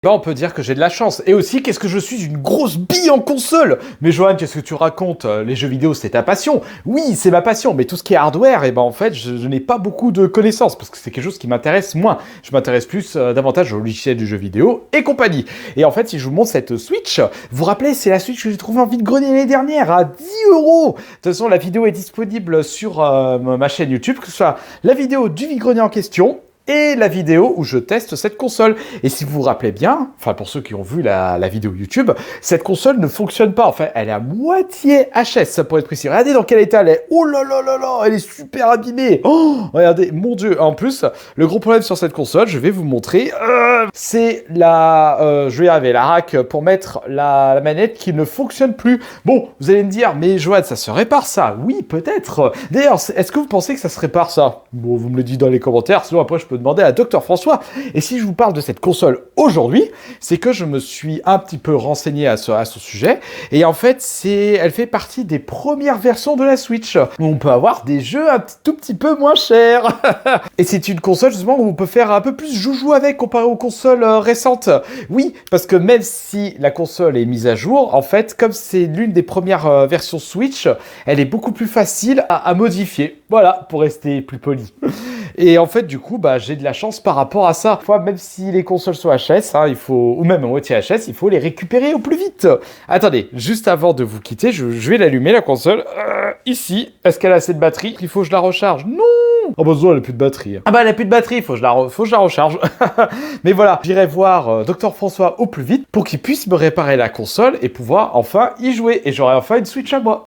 Là, on peut dire que j'ai de la chance. Et aussi, qu'est-ce que je suis une grosse bille en console. Mais Johan, qu'est-ce que tu racontes? Les jeux vidéo, c'est ta passion. Oui, c'est ma passion, mais tout ce qui est hardware, et ben en fait, je n'ai pas beaucoup de connaissances, parce que c'est quelque chose qui m'intéresse moins. Je m'intéresse plus davantage au logiciel du jeu vidéo et compagnie. Et en fait, si je vous montre cette Switch, vous vous rappelez, c'est la Switch que j'ai trouvée en vide-grenier l'année dernière, à 10 euros. De toute façon, la vidéo est disponible sur ma chaîne YouTube, que ce soit la vidéo du vide-grenier en question, et la vidéo où je teste cette console. Et si vous vous rappelez bien, enfin pour ceux qui ont vu la vidéo YouTube, cette console ne fonctionne pas. Enfin, elle est à moitié HS pour être précis. Regardez dans quel état elle est. Oh là là là là, elle est super abîmée. Oh, regardez, mon Dieu. En plus, le gros problème sur cette console, je vais vous montrer, c'est je vais y arriver, la rack pour mettre la manette qui ne fonctionne plus. Bon, vous allez me dire, mais Johan, ça se répare ça? Oui, peut-être. D'ailleurs, est-ce que vous pensez que ça se répare ça? Bon, vous me le dites dans les commentaires, sinon après je peux demander à Dr François. Et si je vous parle de cette console aujourd'hui, c'est que je me suis un petit peu renseigné à ce sujet. Et en fait, elle fait partie des premières versions de la Switch, où on peut avoir des jeux un tout petit peu moins chers. Et c'est une console justement où on peut faire un peu plus joujou avec comparé aux consoles récentes. Oui, parce que même si la console est mise à jour, en fait, comme c'est l'une des premières versions Switch, elle est beaucoup plus facile à modifier. Voilà, pour rester plus poli. Et en fait, du coup, j'ai de la chance par rapport à ça. Même si les consoles sont HS, ou même en moitié HS, il faut les récupérer au plus vite. Attendez, juste avant de vous quitter, je vais l'allumer, la console. Ici, est-ce qu'elle a assez de batterie? Il faut que je la recharge. Non! Oh bah non, elle a plus de batterie. Ah bah elle a plus de batterie, faut que je la recharge. Mais voilà, j'irai voir Dr François au plus vite pour qu'il puisse me réparer la console et pouvoir enfin y jouer. Et j'aurai enfin une Switch à moi.